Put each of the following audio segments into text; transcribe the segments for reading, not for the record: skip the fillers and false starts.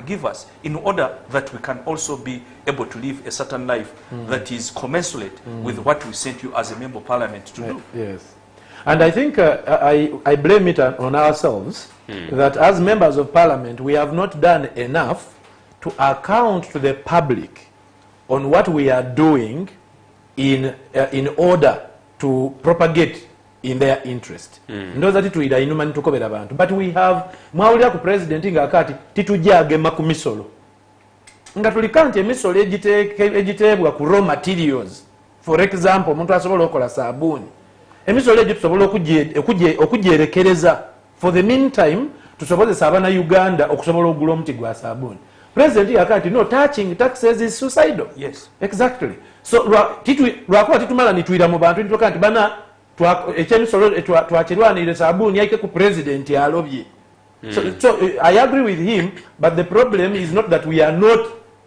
give us in order that we can also be able to live a certain life that is commensurate with what we sent you as a member of parliament to do. Yes. And I think I blame it on ourselves that as members of parliament we have not done enough to account to the public on what we are doing in order to propagate in their interest. Ndoza tituira inuma nitukobera abantu. But we have mwawulira ku president nga akati titujagema ku misolo. Nga tulikanti emisolo egiteebwa ku raw materials. For example, omuntu asobola okola sabuni. Emisolo egitusobola okugyerekereza. For the meantime, tusobozesa abana Uganda okusobola ogula omuti gwa sabuni. President yakati no, touching taxes is suicidal. Yes. Exactly. So lwakuba titumala nitwira mu bantu nituka nti bana twakirwanire sabuni yaike ku president alobye. So I agree with him, but the problem is not that we are not,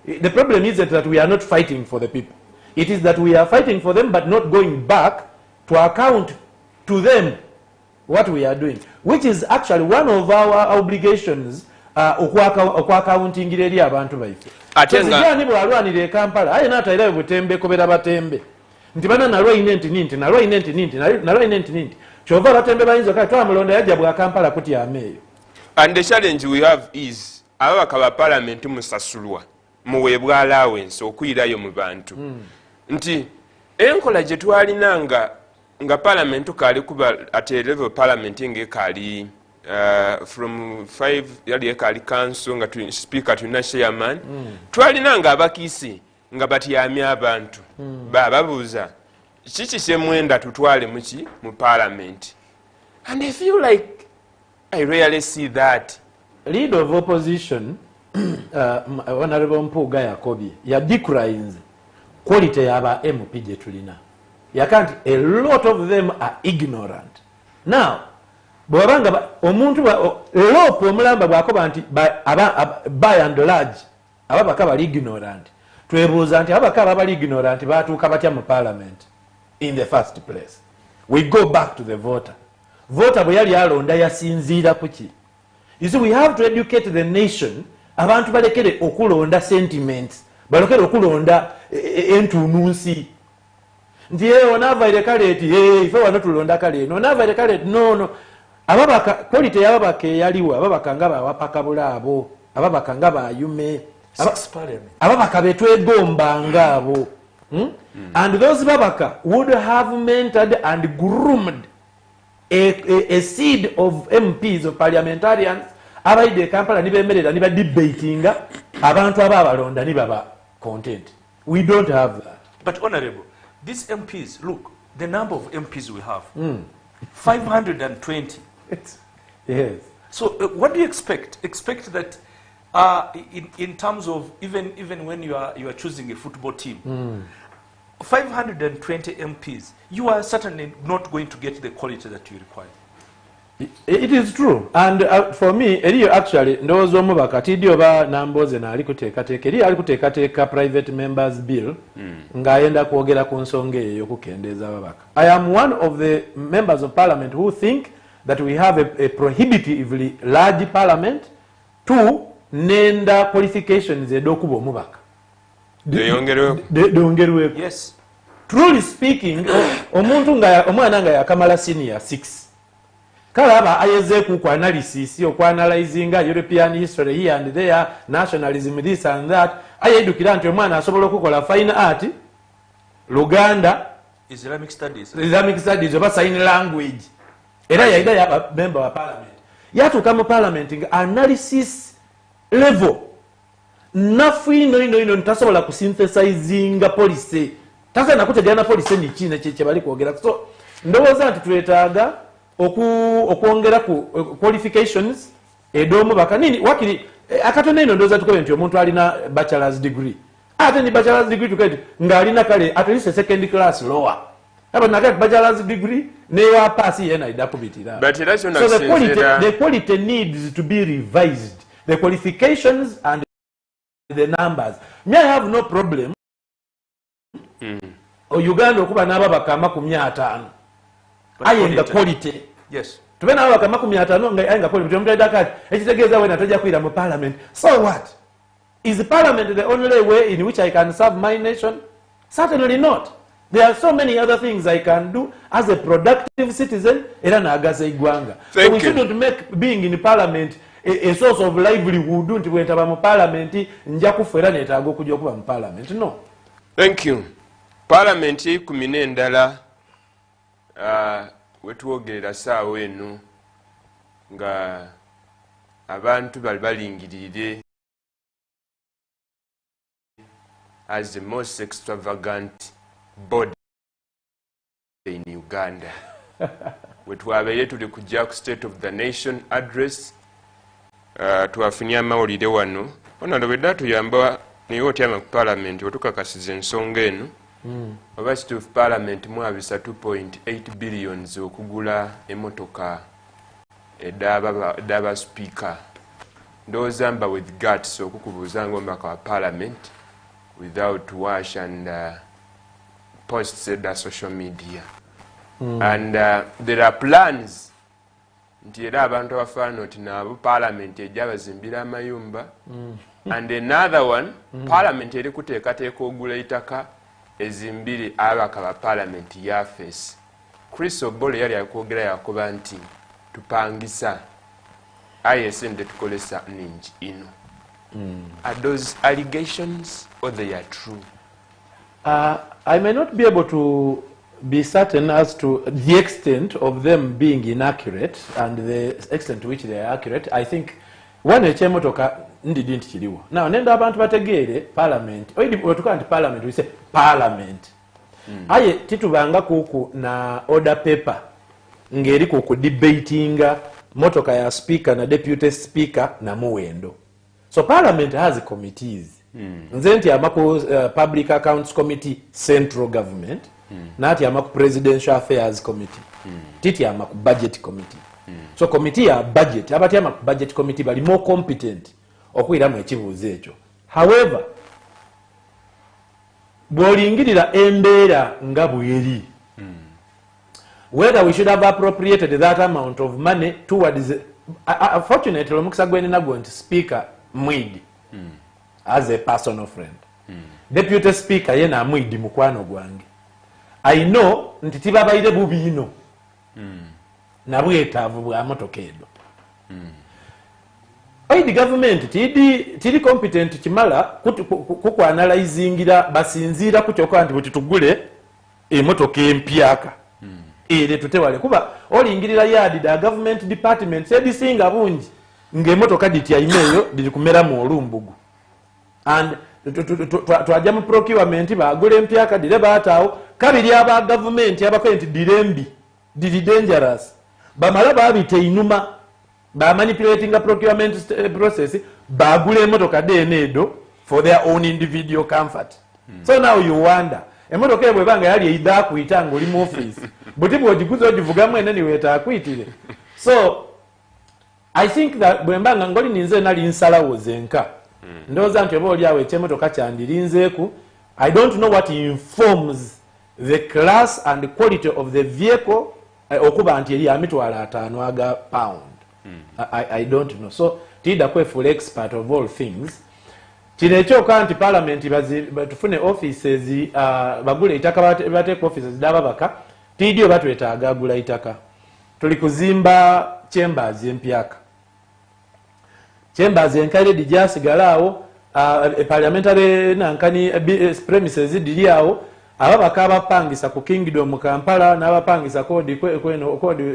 the problem is that we are not fighting for the people. It is that we are fighting for them but not going back to account to them what we are doing, which is actually one of our obligations okwacountingira eri abantu baife. Atenga bwalwanire e Kampala aye natayirayo butembe kobera batembe nti bana nalwa inenti ninti kyova batembe bayinza kati twamulonda yajja bwa Kampala kuti ameeyo. And the challenge we have is ababaka ba parliament musasulwa muweebwa allowance okuyirayo mu bantu nti enkola gye twalinanga nga parliament kali kuba at a level parliament ngekali from 5 yali ekali council nga speaker tuna chairman twalinanga abakisi nga batiyamya abantu babuuza kiki kyemwenda tutwale muki mu parliament, and I feel like I rarely see that. Leader of opposition Honorable Mpuuga Yakobi ya declines quality yaba MP gye tulina. Yakanti a lot of them are ignorant. Now bwabanga omuntu lopo omulamba bwakoba nti by and large ababaka bali ignorant. Twebuuza nti ababaka abali ignorant batuuka batya mu parliament in the first place. We go back to the voter. Voter bwe yali alonda yasinziira kuki. You see, we have to educate the nation. Abantu balekere okulonda sentiments, balekere okulonda entununsi. Nti onavaire kale eti ife wano tulonda kale no onavaire kale eti no ababaka quality yababaka yaliwo ababaka nga bawapaka bulabo ababaka nga bayume ababaka betwegomba ngabo. And those babaka would have mentored and groomed a seed of MPs, of parliamentarians, abaide Kampala nibemerera niba debatinga abantu ababalonda nibaba content. We don't have that. But Honorable, these MPs, look, the number of MPs we have, 520. Yes. So what do you expect? Expect that in terms of even when you are choosing a football team, 520 MPs, you are certainly not going to get the quality that you require. It is true. And for me, Eliyo actually, ndozo mubaka tidio ba namboze na alikutekateka. Eliyo alikutekateka private members bill. Ngaenda kuogera konsonge yokukendeza babaka. I am one of the members of parliament who think that we have a prohibitively large parliament to nenda qualifications edokubo mubaka. Yes. Truly speaking, omwana nga yakamala senior 6. Kalaba ayezeku ku analysis yo analyzing European history here and there, nationalism this and that. Ayedukira nti omwana asobola okukola fine art, Luganda, Islamic studies oba sign language. Era yaida ya member wa parliament. Yatuka mu parliament nga analysis level. Nafu ino ntasobola kusynthesizinga policy. Tasa nakutegana policy ni chine kye bali kwogera. So ndowooza nti twetaaga okwongera ku qualifications edomo bakanini wakiri akatone ino ndowooza tukobe nti omuntu alina bachelor's degree. Ate ni bachelor's degree tukati nga alina kale at least a second class lower. Aba nakati bachelor's degree ne wa pass yena idakubitira. But that's so the quality needs to be revised. The qualifications and the numbers. Me, I have no problem. Uganda okuba n'ababaka 50. Ayenga quality. Yes. Tubena ababaka 50 nga ayenga quality. Mutenda kati ekitegeeza wena tojja kwira mu parliament. So what? Is parliament the only way in which I can serve my nation? Certainly not. There are so many other things I can do as a productive citizen. So we shouldn't make being in parliament a source of livelihood. Don't we enter parliament? Parliament. No. Thank you. Parliament kumine ndala wetuogerera saawa eno nga abantu bali balingirire as the most extravagant body in Uganda. Wetwabeire tuli kujja ku State of the Nation address twafunya amawulire wano ono bwedda tuyamba naye otyama ku parliament wetukakasiza ensonga eno oba State of Parliament mwabisa 2.8 billions okugula emotoka edaba speaker ndowooza mba with guts okukubuuza ng'omubaka wa parliament without wash and posts at the social media. And there are plans nti era abantu abafaana oti nabo parliament ejja bazimbira amayumba and another one parliament eri kuteekateeka ogula itaka ezimbiri ababaka ba parliament yafeesi. Chris Obole yali akwogera yakuba nti tupangisa ISN tetukolesa ningi ino. Are those allegations or they are true? I may not be able to be certain as to the extent of them being inaccurate and the extent to which they are accurate. I think one echemotoka ndidi nti kiriwo. Now nenda abantu bategeere parliament. Otuka nti parliament, we say parliament. Aye titubanga kuku na order paper ngeri kuku debatinga motoka ya speaker na deputy speaker na muwendo. So parliament has committees. Nze nti amaku public accounts committee central government nati amaku presidential affairs committee titi amaku budget committee. So committee ya budget abati amaku budget committee bali more competent okwiramu ekibuuzo ekyo. However bwolingirira embeera nga bweri whether we should have appropriated that amount of money towards fortunately omukisa gwenina gwo nti speaker mwidi as a personal friend. Deputy speaker yena mwidi mukwano gwange. I know nti tibabaire bubino na bwetaavu bwa motoka edo. The government tiri competent kimala kuku analyzingira basinzira kuchoka nti buti tugule emotoka empyaka ere tutewale kuba olingirira yadi da government department said singa bungi ng'emotoka ditya imeyo diri kumera mu olumbugu and twaja mu procurement bagula empyaka dire bataawo kabiri aba government abakwenti dirembi diri dangerous bamala babite inuma ba manipulating a procurement process bagula emotoka denedo for their own individual comfort. So now you wonder emotoka ebwe banga yali eida kuita ngoli mu office buti bwogiguza ogivugamu eneni weta akwitire. So I think that bwembanga ngoli ninze nali nsalawo zenka ndoza nti oba oli awe ekyemotoka kyandirinzeeku. I don't know what informs the class and quality of the vehicle okuba nti eri amitwala 5 aga pound. I don't know. So tida kwe full expert of all things. Chinecho kanti parliament batufune offices bagule itaka bateke offices dababaka tidio batu etagagula itaka. Tuli kuzimba chambers empyaka. Chambers enkaire dijasigalawo parliamentary nankani premises diliawo ababaka abapangisa ku Kingdom Kampala n'abapangisa kodi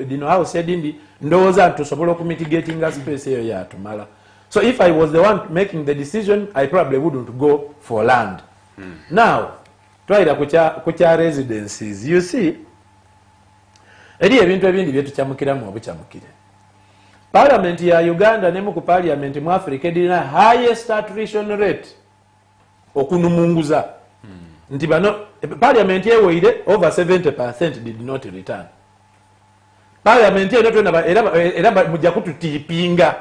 dino house edindi ndowooza tusobola okumitigatinga space eyo yatumala. So if I was the one making the decision, I probably wouldn't go for land. Now twaira kucha residences, you see eri ebintu ebindi byetukyamukiramu obukyamukire. Parliament ya Uganda nemu ku parliament mu Africa edina highest attrition rate okunumunguza. Nti bano parliament yeweire over 70% did not return. Parliament yewe twena era mujja kututipinga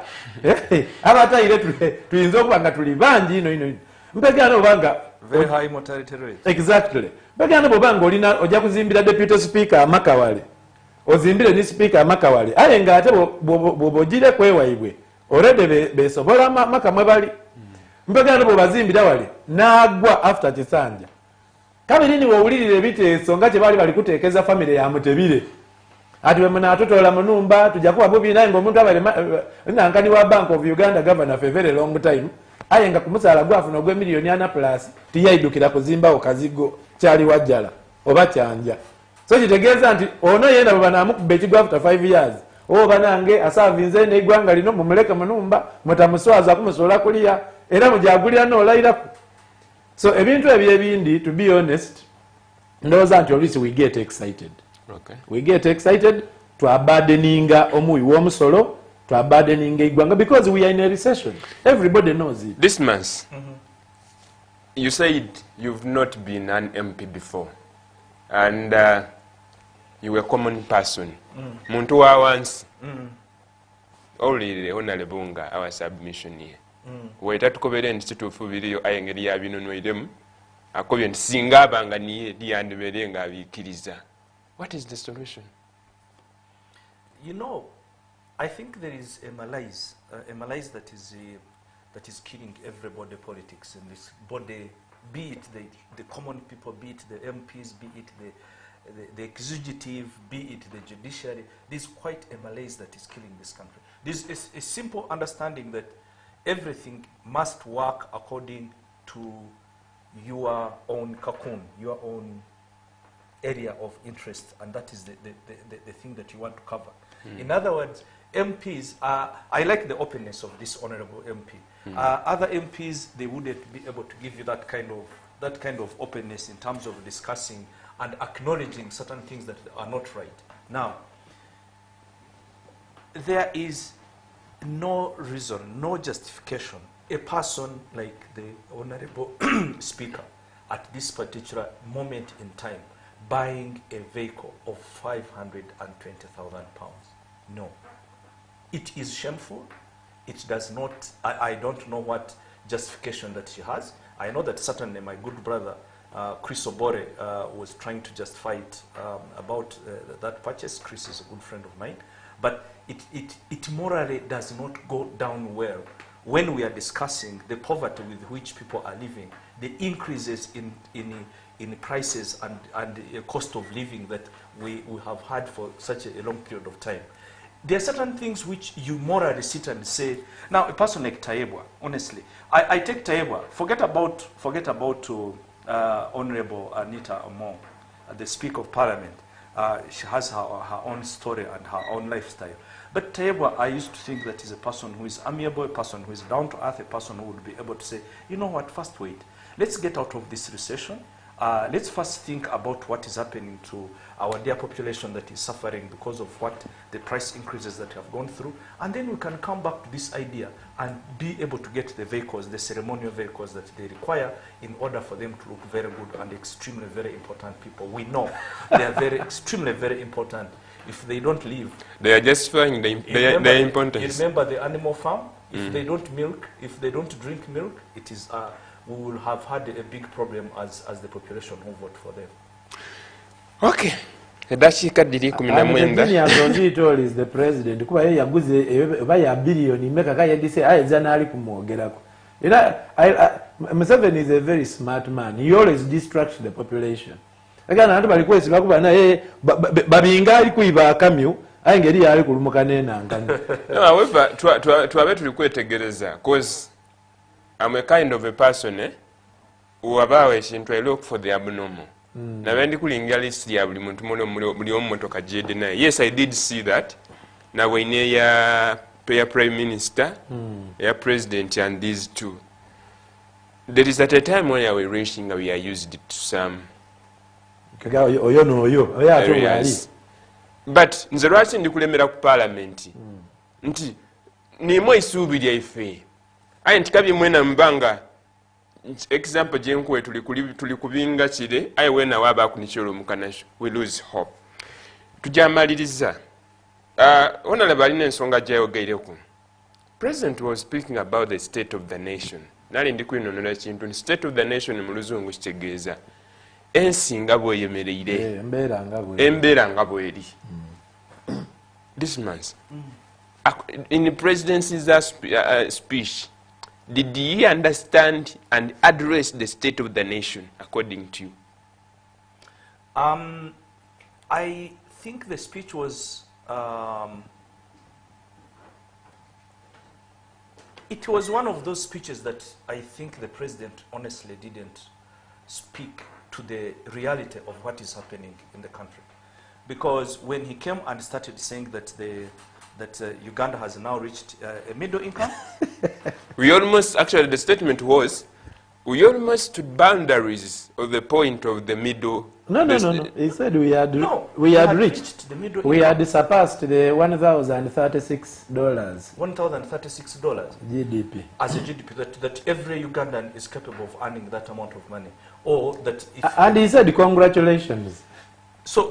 abatayire tuyinza okubanga tuli bangi ino mpegana obanga very high mortality rate. Exactly. Mpegana obanga olina ojja kuzimbira deputy speaker amakawale ozimbire ni speaker amakawale aye nga ate bobojire kwewaibwe already besobola maka mwebali mpegana bo bazimbira wale nagwa after Kisanja kabiri ni wawulirire biteeso nga kye bali kuteekeza family ya Mutebire ati bwe muna atotola munumba tujakuwa bubi naye ng'omuntu abale nankani wa Bank of Uganda governor for a very long time ayenga kumusala gwafuna ogwe miliyoni ana plus tiyaidukira kuzimbawo kazigo kyali wajjala oba kyanja so kitegeeza nti ono yenda bwe banamukubba ekigo after 5 years oba nange asavinze n'eggwanga lino mumuleke munumba mutamuswaza kumusola kuliya era mujagulira n'olayiraku so ebintu ebindi to be honest ndowooza nti olwisi we get excited. Okay. We get excited to abandoninga omuwi w'omusolo to abandoninga Ighanga because we are in a recession. Everybody knows it. This month, you said you've not been an MP before and you were a common person. Muntu wa wansi. Olire honorable nga our submission here. Weta tukobere nti kituufu biriyo ayengeri ya binonwiremu akobye nti singa abanga niye lyandibere nga abiikiriza. What is the solution? You know, I think there is a malaise that is killing everybody politics in this body, be it the common people, be it the MPs, be it the executive, be it the judiciary. There's quite a malaise that is killing this country. This is a simple understanding that everything must work according to your own cocoon, your own area of interest, and that is the thing that you want to cover. In other words, MPs I like the openness of this honorable MP. Other MPs, they wouldn't be able to give you that kind of openness in terms of discussing and acknowledging certain things that are not right. Now, there is no reason, no justification. A person like the honorable speaker at this particular moment in time buying a vehicle of £520,000. No. It is shameful. It does not, I don't know what justification that she has. I know that certainly my good brother, Chris Obore, was trying to justify it about that purchase. Chris is a good friend of mine. But it morally does not go down well when we are discussing the poverty with which people are living, the increases in prices and the cost of living that we have had for such a long period of time. There are certain things which you morally sit and say. Now, a person like Taibwa, honestly, I take Taibwa. Forget about Honorable Anita Among, the Speaker of Parliament. She has her own story and her own lifestyle. But Taibwa, I used to think that is a person who is amiable, a person who is down to earth, a person who would be able to say, you know what, first wait, let's get out of this recession. Let's first think about what is happening to our dear population that is suffering because of what the price increases that we have gone through. And then we can come back to this idea and be able to get the vehicles, the ceremonial vehicles that they require in order for them to look very good and extremely very important people. We know they are very, extremely very important. If they don't leave, they are justifying their importance. You remember the animal farm? If they don't milk, if they don't drink milk, it is we will have had a big problem as the population who vote for them. Okay. Edashika diri 19 is the president kuba yeye yaguze baya billion imeka kaya dise ayeza nali kumwogerako. You know, Museveni is a very smart man. He always distracts the population. Agana abantu bali kwesi bakuba na babinga ali kuiba akamyu ayengeri yali kulumuka nenangani. No, however, tuabe tulikwetegereza cause I'm a kind of a person who abawe ekintu I look for the abnormal. Na bendi kulinga list ya buli muntu muli omumotoka jede naye. Yes, I did see that. Na wene ya prime minister, ya president and these two. There is at a time when we were reaching we are used to some areas. But nze lwaki ndikulemera ku parliament nti nimwe isuubi lyaife aye nti kabye mwena mbanga example jenkuwe tuli kubinga kire aye wena waba kunicholo mukanasho we lose hope tujamaliriza honorable alina ensonga gyayogeireko. President was speaking about the state of the nation. Nali ndi kwinonera ekintu state of the nation mu luzungu kitegeeza ensi nga bweyemereire embeera nga bweri. This month in the presidency's speech did he understand and address the state of the nation, according to you? I think the speech was, it was one of those speeches that I think the president honestly didn't speak to the reality of what is happening in the country. Because when he came and started saying that Uganda has now reached a middle income. We almost, actually the statement was, we almost to boundaries of the point of the middle. No. He said we had reached the middle we income. had surpassed the $1,036. $1,036 GDP. as a GDP, that every Ugandan is capable of earning that amount of money. Or that if And he said congratulations. So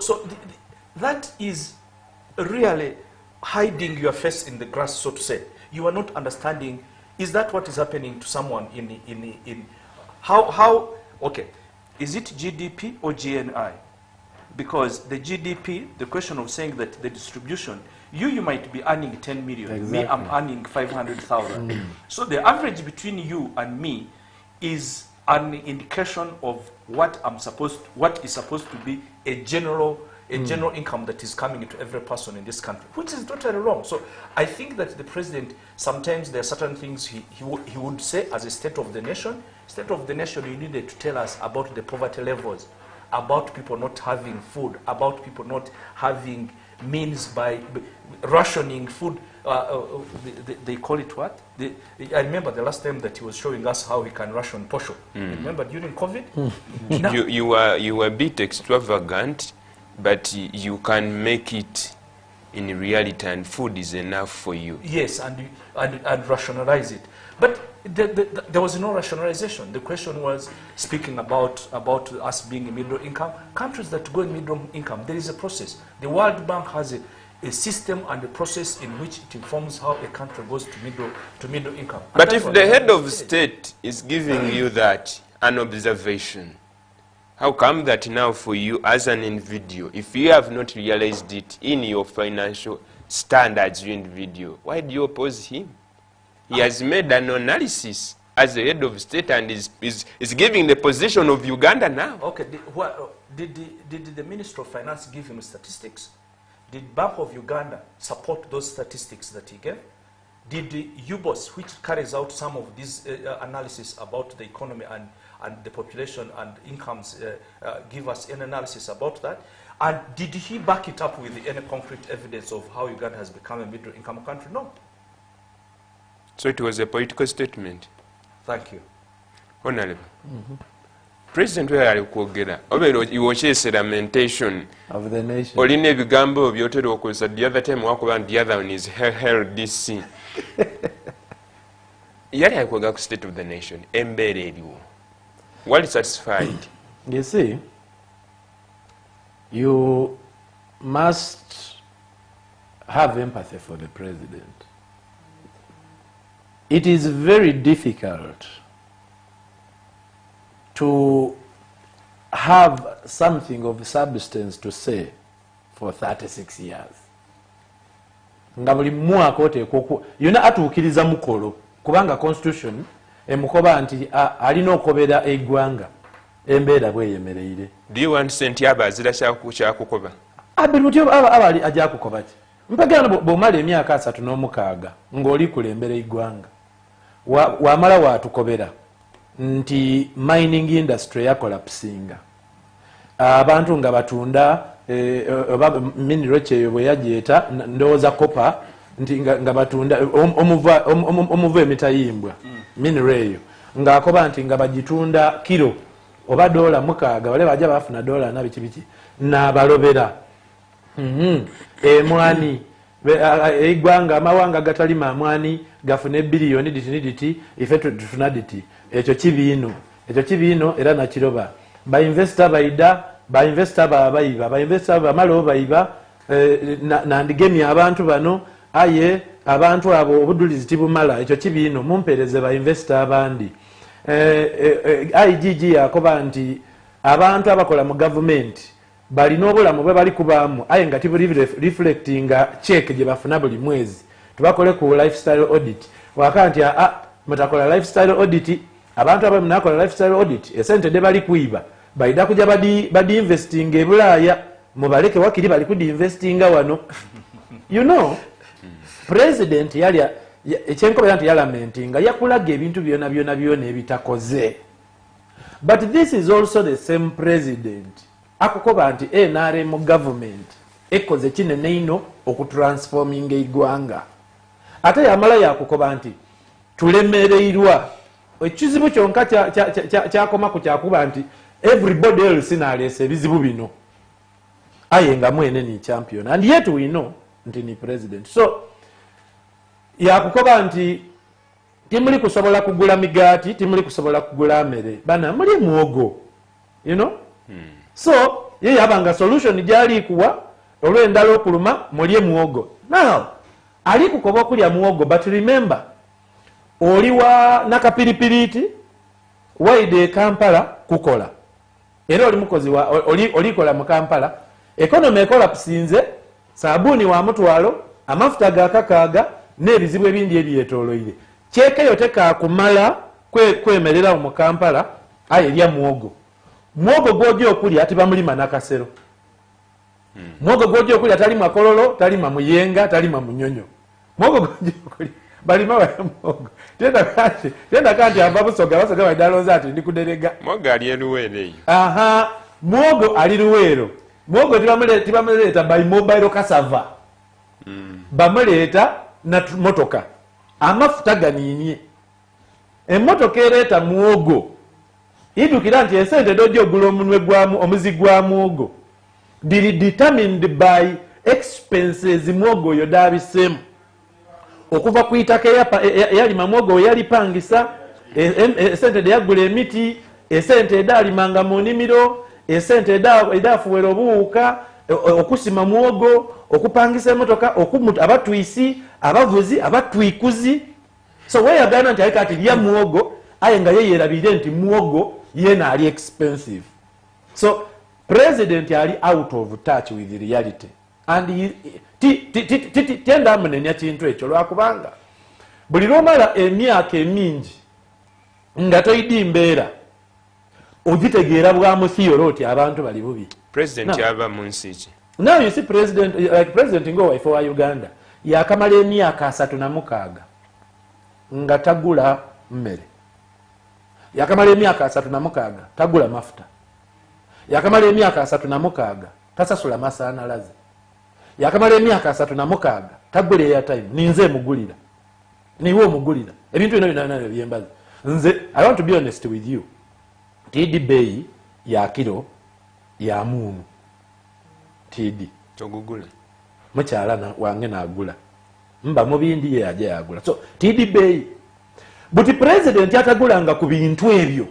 that is really hiding your face in the grass, so to say. You are not understanding, is that what is happening to someone in how okay, is it GDP or GNI? Because the GDP, the question of saying that the distribution, you might be earning 10 million, Exactly. me I'm earning 500,000. So the average between you and me is an indication of what is supposed to be a general income that is coming into every person in this country, which is totally wrong. So I think that the president, sometimes there are certain things he would say as a state of the nation. State of the nation, you needed to tell us about the poverty levels, about people not having food, about people not having means by rationing food. They call it what? I remember the last time that he was showing us how he can ration posho. Remember during COVID? Now, You were a bit extravagant, but you can make it in reality, and food is enough for you. yes, and rationalize it. But there was no rationalization. The question was speaking about us being a middle income. Countries that go in middle income, there is a process. The World Bank has a system and a process in which it informs how a country goes to middle income. And But that's if what the they head have of said. state is giving you that, an observation, how come that now for you as an individual, if you have not realized it in your financial standards, you individual, why do you oppose him? He has made an analysis as the head of state and is giving the position of Uganda now. Okay, did the Minister of Finance give him statistics? Did Bank of Uganda support those statistics that he gave? Did the UBOS, which carries out some of these analysis about the economy and the population and incomes, give us an analysis about that? And did he back it up with any concrete evidence of how Uganda has become a middle income country? No. So it was a political statement. Thank you. Honorable. President where ali kwogera obeera iwokyesa lamentation Of the nation. olina ebigambo byotera okozesa the other time wakuba the other one is hell DC. Yali alikwogera ku state of the nation embeera eriwo. Well satisfied. You see, you must have empathy for the president. It is very difficult to have something of substance to say for 36 years. Nga buli mwaka oteekwa yonna atuukiriza mukolo kubanga constitution emukoba nti alina okobera eggwanga embeera bweyemereire. Do you want Sentiyaba azira kyakukoba? Abiruti abali ajja kukoba ki? Mpagana bw'omala emyaka 36 ng'oli kulembera eggwanga wamala waatukobera nti mining industry yakolapsinga, abantu nga batunda oba mineral kyeyo bwe yagyeta ndowooza kopa nti nga batunda omuva emitayimbwa mineral eyo ng'akoba nti nga bagitunda kilo oba $6 wale bajja bafuna $4 biki n'abalobera emwani eggwanga amawanga gatalima amwani gafune biliyoni diti ife tufuna diti ekyo kibiino era nakiroba bainvesita baida bainvesita bayiba bainvesita bamala obayiba nandigemye abantu bano aye abantu abo obudulizi tibumala ekyo kibiino mumpereze bainvesita abandi. IGG yakoba nti abantu abakola mu gavumenti balina obulamu bwe bali kubaamu aye nga tibuli reflectinga check gye bafuna buli mwezi tubakole ku lifestyle audit waka nti mutakola lifestyle audit abantu abamu nakola lifestyle audit esente de bali kuiba baida kuja badi investing ebulaya mubaleke wakiri bali kudi investinga wano you know president yali ekyenkobe yanti yalamentinga yakulaga ebintu byona ebitakoze. But this is also the same president akukoba nti NRM government ekoze kinene ino okutransforming Ighanga ate yamala yakukoba nti tulemereirwa ekizibu kyonka kyakoma ku kyakuba nti everybody else nalese ebizibu bino ayenga mwene ni champion and yet we know nti ni president. So yakukoba nti timuli kusobola kugula migati timuli kusobola kugula amere bana muli muogo you know so ye yabanga solution jali kuwa olwendalo okuluma muli muogo. Now ali kukoba kulya muogo but remember oliwa nakapiripiriti waide Kampala kukola era oli mukozi wa olikola mu Kampala economy ekola kusinze sabuni wa mutwalo amafuta gakakaaga n'ebizibu ebindi ebyetoloire cheke yote ka kumala kwemerera mu Kampala ayelya muogo gwojo okuli ati bamulima nakasero muogo gwojo okuli atali makololo tali mamuyenga tali mamunyonyo muogo gwojo okuli balima wa muogo tenda kanti ababusoga basoga badaloza ati ndikuderega muogo ali eruwere muogo ali ruwero muogo tibamuleta by mobile cassava bamuleta na motoka amafuta ganinye emotoka ereta muogo idukira nti esente dojo ogula omunwe gwamu omuzigwa muogo diri determined by expenses muogo yo dabisemu okuva kuitaka yali muogo yali pangisa esente yagula emiti esente edali manga mu nimiro esente edafuwera obuuka okusima muogo okupangisa emotoka okumuta abatwisi abavuzi abatwikuzi. So we agana nti alikati lya muogo ayenga yeyerabire nti muogo yena ali expensive. So president ali out of touch with reality and tenda munenya kintu ekyo lwakubanga buli lwomala emyaka emingi nga toyidi mbeera ogitegeera bwamu theory abantu bali bubi. President yava mu nsi ki? Now you see president like president ngo wife wa Uganda yakamala emyaka 36 nga tagula mmere, yakamala emyaka 36 tagula mafuta, yakamala emyaka 36 tasasula masanalaze, yakamala emyaka 36 tagula airtime ninze mugulira niwo mugulira ebintu bino byembaza nze. I want to be honest with you, TD Bay ya kilo ya munu TD togugula mukyala na wange nagula mba mubindi ye aje yagula. So TD Bay buti president yatagulanga ku bintu ebyo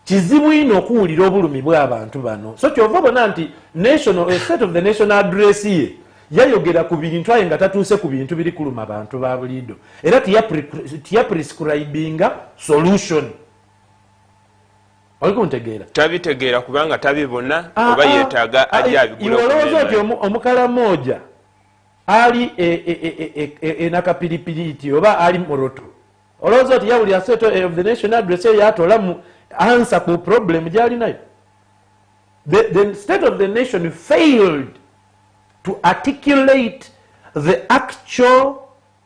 kizibu ino okuwulira obulumi bw'abantu bano. So kyova bona nti national state of the national address ye yayogera ku bintu aye nga tatuuse ku bintu biri kuluma abantu ba bulido era tiya prescribinga solution. Olikuntegeera tabitegeera kubanga tabibona oba yetaaga ali abigula olowooza oti omukala moja ali nakapiripiriti oba ali moroto olowooza oti yawulira state of the national address yatola mu answer ku problem gyali nayo. The state of the nation failed to articulate the actual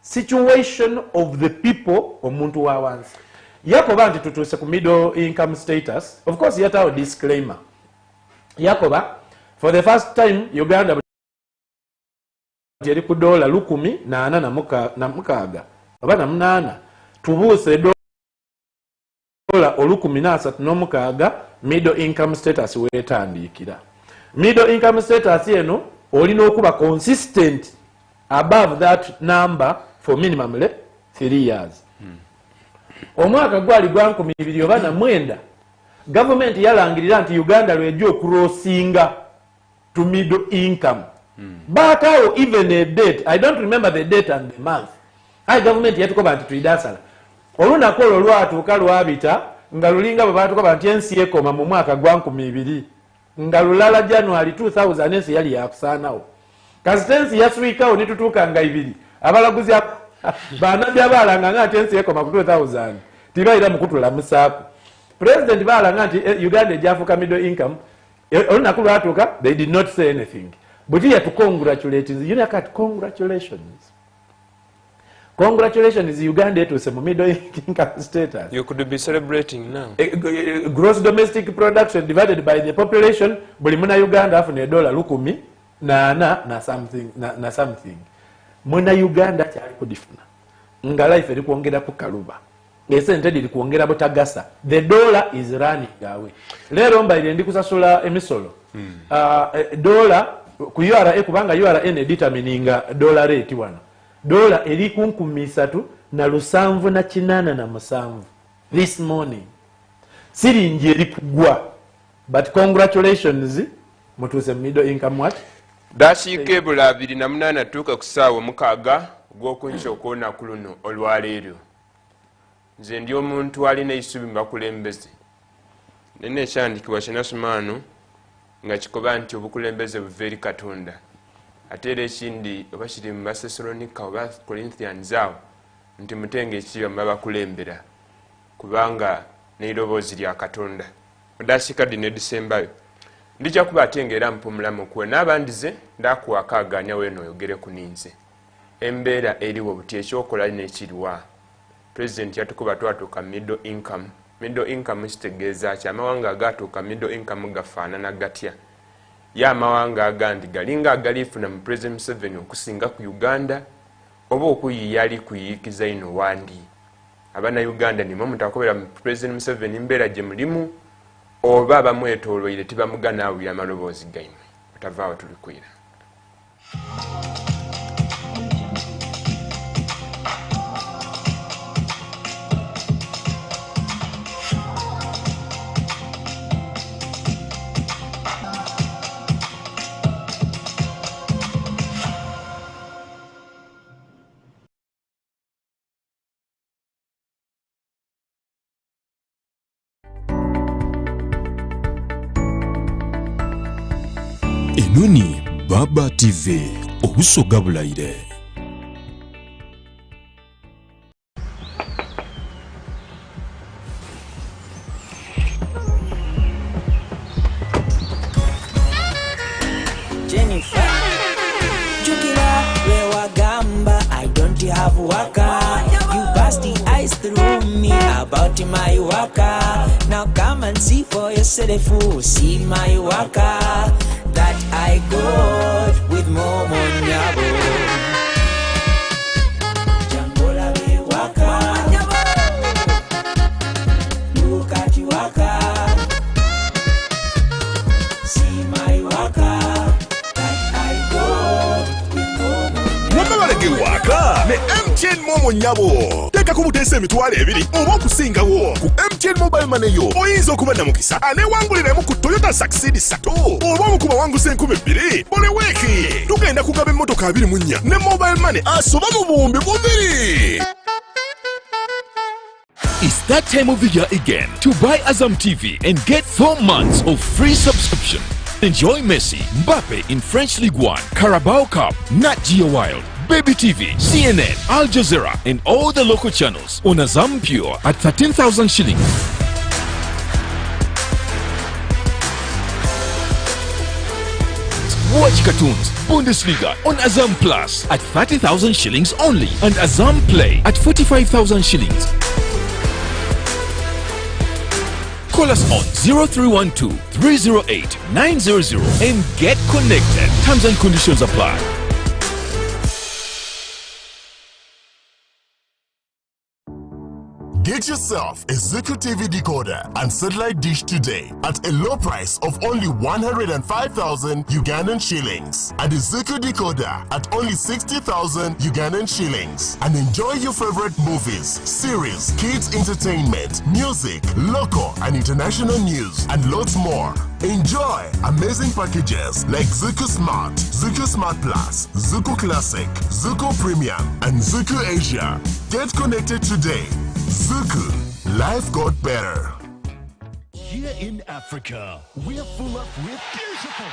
situation of the people omuntu wa wansi. Yakoba nti tutuse ku middle income status. Of course yatawo disclaimer. Yakoba for the first time Uganda yali ku dola 1,800 oba na 8 tubuuse dola 1,336 middle income status wetandikira. Middle income status eno olina okuba consistent above that number for minimum 3 years. Omwaka gwali gwa 2009 government yalangirira nti Uganda lwejja okurosinga to middle income. Bakawo even a date, I don't remember the date and the month. Government yatukoba nti tuidasala olunaku olwo lwatuuka lwabita nga lulinga bwe batukoba nti ensi ekoma mu mwaka gwa 2000 nga lulala January 2000 ensi yali yakusaanawo. Kasitensi yaswikawo nitutuuka nga 2 abalaguzi banabya balanga nga ati ensi ekoma ku 2000 tibaira mukutula musaako president balanga nti Uganda ejafuuka middle income olunaku lwatuuka they did not say anything buti yatu congratulations Uganda etuuse mu middle income status. You could be celebrating now. Gross domestic production divided by the population buli muna Uganda afune $100 na something muna Uganda kyali kudifuna nga life eri kwongera ku kaluba esente diri kwongera butagasa the dollar is running away lero mbaire ndi kusasula emisolo dollar ku URA kubanga URA ene determininga dollar rate wano dollar eri ku 3.87 this morning siringi eri kugwa but congratulations mutuse middle income what Dasiike bula 28 tuuka ku ssaawa 6 gw'okunkya okw'olunaku luno olwaleero nze ndi omuntu alina eisubi mu bakulembeze nene ekyandikibwa kinasumaano nga kikoba nti obukulembeze buva eri Katonda ate era ekindi oba kiri mu Basesalonika oba Corinthians awo nti mutenge ekiba mu bakulembera kubanga n'eiroboozi lya Katonda Dasiika dino Disembayo ndija kuba atengera mpumulamu kuwe n'abandize ndakuwakaaganya weeno oyogere ku ninze embeera eriwo buti ekyokola n'ekiriwa President yatukuba twatuuka middle income kitegeeza ki amawanga agatuuka middle income gafaanana gatya ye amawanga agandi galinga agalifuna mu President Museveni okusinga ku Uganda oba okuyiiya ali kuyiikiza ino wandi abana Uganda nimwe mutakobera mu President Museveni mbeera gye mulimu oba bamwetooloire tibamugana awulira amaloboozi gaimwe otavaawo tulikwira Enoni Baba TV obusoga bulayire. Jennifer, Jukira, Rewagamba, I don't have waka. You passed the eyes through me about my waka. Now come and see for yourself, see my waka. That I got with Momo Nyabo. Jangola be waka. Look at you waka. See my waka. That I got with Momo Nyabo. Waka ne MTN Momo Nyabo. Teka kubutese emitwalo 2 oba okusingawo ku MTN Mobile Money yo oyinza okuba na mukisa anewanguliremu ku Toyota Succeed 3 oba okuba wanguse 2,000 buli weeki tugenda kugaba emmotoka 24 ne Mobile Money asoba mu buwumbi 2,000. It's that time of the year again to buy Azam TV and get 4 months of free subscription. Enjoy Messi, Mbappe in French League 1, Carabao Cup, Nat Geo Wild, Baby TV, CNN, Al Jazeera and all the local channels on Azam Pure at 13,000 shillings. Watch cartoons, Bundesliga on Azam Plus at 30,000 shillings only and Azam Play at 45,000 shillings. Call us on 0312 308 900 and get connected. Terms and conditions apply. Get yourself a Zuku TV decoder and satellite dish today at a low price of only 105,000 Ugandan shillings and a Zuku decoder at only 60,000 Ugandan shillings and enjoy your favorite movies, series, kids entertainment, music, local and international news and lots more. Enjoy amazing packages like Zuku Smart, Zuku Smart Plus, Zuku Classic, Zuku Premium and Zuku Asia. Get connected today. Zuku, life got better. Here in Africa. We're full of beautiful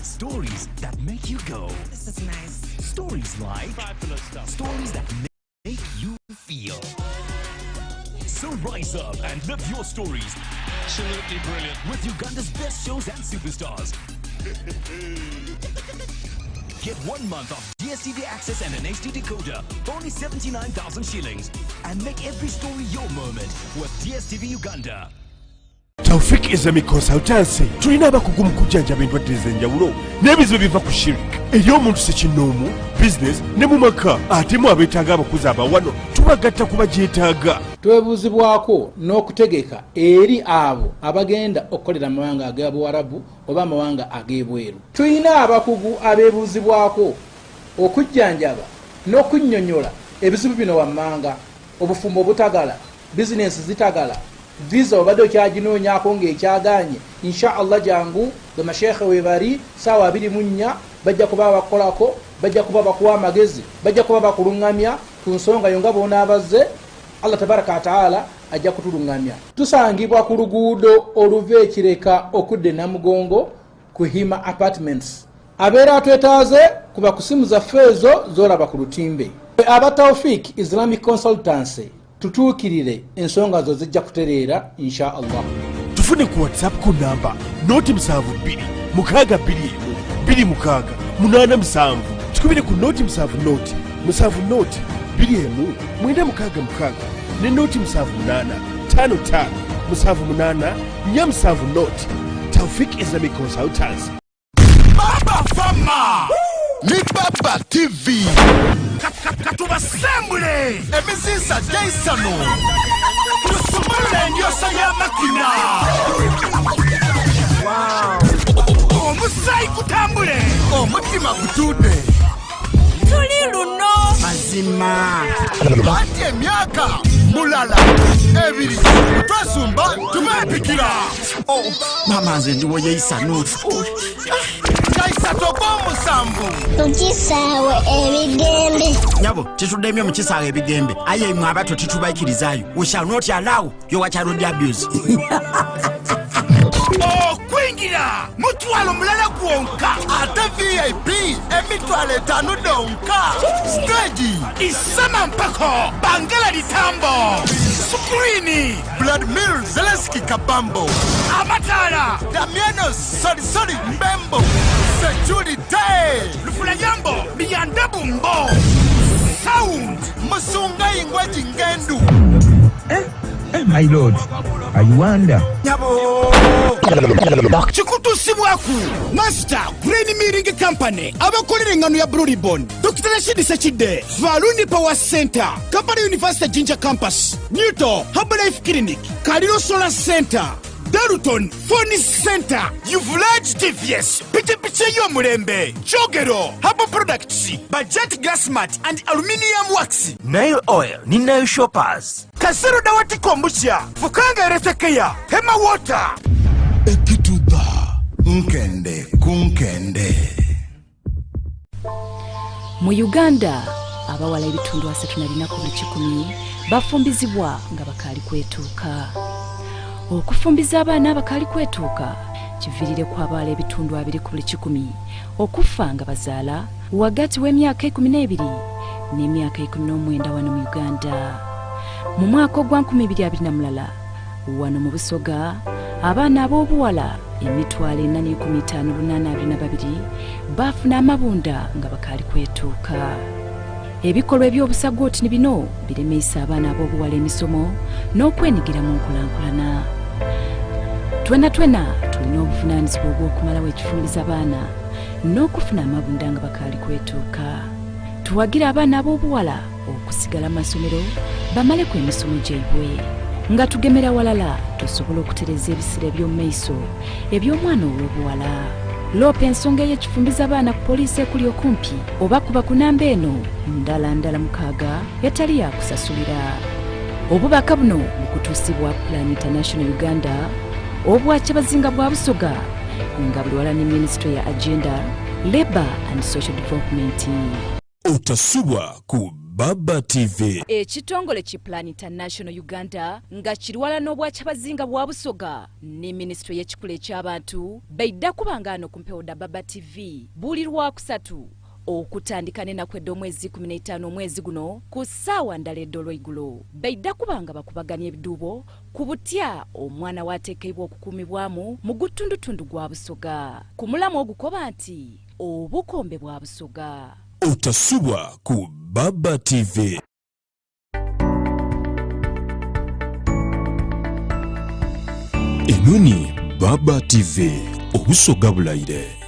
stories that make you go. This is nice. Stories like fabulous stuff. Stories that make you feel. So rise up and live your stories. Absolutely brilliant. With Uganda's best shows and superstars. Get 1 month of DSTV access and an HD decoder for only 79,000 shillings. And make every story your moment with DSTV Uganda. Taufik Islamic Consultancy tulina abakugu mu kujjanjaba endwadde ez'enjawulo n'ebizibu biva ku shirik eri omuntu sekinnoomu business ne mu maka ate mu abeetaaga abakozi abawano tubagatta ku bagyetaaga. Twebuuzibwako n'okutegeka eri abo abagenda okukolera amawanga ag'Abuwarabu oba amawanga ag'ebweru. Tulina abakugu abeebuuzibwako okujjanjaba n'okunnyonnyola ebizibu bino wammanga, obufumbo obutagala, bizinensi zitagala, visa obadde okyaginoonyaako ng'ekyagaanye. Insha Allah jangu bamashekhe webari saawa 24 bajja kuba bakolako, bajja kuba bakuwa amagezi, bajja kuba bakulungamya ku nsonga yo nga bonaabazze. Allah tabaraka wataala ajja kutulungamya. Tusangibwa ku luguudo oluva ekireka okudde Namugongo ku Hima Apartments. Abeera atwetaaze kuba ku simu zaffe ezo z'olaba ku lutimbe. Aba Taufik Islamic Consultancy tutuukirire ensonga zo zijja kutereera insha Allah. Tufune ku WhatsApp ku namba 072 621 2 6 tukubire ku 072 7 21 9 ne 078 55 78 470. Taufik Islamic Consultants. Baba Fama ni Baba TV katubasembule emizinsa jaisano tusumule endyosa ya makina. Omusayi kutambule omutima gutude tuli luno mazima bati emyaka mulala ebiri twasumba tumepikira. Mama nze ndiwo yeisano Kaisato bomusambu tukisaawe ebigembe nyabo titudemye mu kisaawe ebigembe aye mwe abato titubaikirizayo. We shall not allow your child abuse. Kwingira mutwalo mulala gwonka ate VIP emitwalo 5 donka. Stage isama mpako Bangala litambo Sukrini Vladimir Zelensky Kabambo Amatala Damiano Solisoli Mbembo Security Lufula Jambo Biyandabu Mbo Sound Musunga Ingwaji Ngendu. My lord, I wonder. Chikutu Simwaku, Master, Green Meeting Company, abakolera engano ya Blue Ribbon, Dr. Rashid Sachide, Valuni Power Center, Kampala University Jinja Campus, Newton, Herbalife Clinic, Kaliro Solar Center, Daruton, Phone Center, Uvulage TVS, Piche Yomulembe, Jogero, Herbal Products, Budget Gas Mat and Aluminium Wax, Nail Oil, Ninayo Shoppers, Kasero Dawati Kombucha, Fukanga Retekeya, Hema Water. Ekituda, Nkende, Kunkende. Mu Uganda, abawala ebitundu 34 ku 100 bafumbizibwa nga bakali kwetuuka. Okufumbiza abaana abakali kwetuuka kivirire ku abawala ebitundu 2 ku 100 okufa nga bazaala wagati w'emyaka 12 n'emyaka 19 wano mu Uganda. Mu mwaka ogwa 2023 wano mu Busoga abaana ab'obuwala emitwalo 4,822 bafuna amabunda nga bakali kwetuuka. Ebikolwa eby'obusagooti bino biremesa abaana ab'obuwala emisomo n'okwenigira mu nkulankulana. Twena tulina obuvunaanyizibwa obw'okumalawo ekifumbiza abaana n'okufuna amabunda nga bakali kwetuuka. Tuwagira abaana ab'obuwala okusigala amasomero bamale ku emisomo gyaibwe nga tugemera walala tusobola okutereza ebiseera by'omu maiso eby'omwana ow'obuwala. Lopa ensonga y'ekifumbiza abaana ku poliisi ekuli okumpi oba kuba ku namba eno ndala 6 etali yakusasulira. Obubaka buno bukutuusibwa Plan International Uganda obwakyabazinga bwa Busoga nga buliwala ne Ministry ya Agenda, Labour and Social Development. Otasubwa ku Baba TV. Ekitongole ki Plan International Uganda nga kirwala n'obwakyabazinga bwa Busoga ne Ministry y'ekikula eky'abantu beidda kubangano ku mpewo da Baba TV buli Lwakusatu okutandika n'ennaku omwezi 15 omwezi guno ku ssaawa ndala edolweigulo beidda kubanga bakubaganya ebiduubo ku butya omwana waateekebwa okukuumibwamu mu gutundutundu gwa Busoga ku mulamu ogukoba nti obukombe bwa Busoga. Otasubwa ku Baba TV. Enoni Baba TV obusoga bulayire.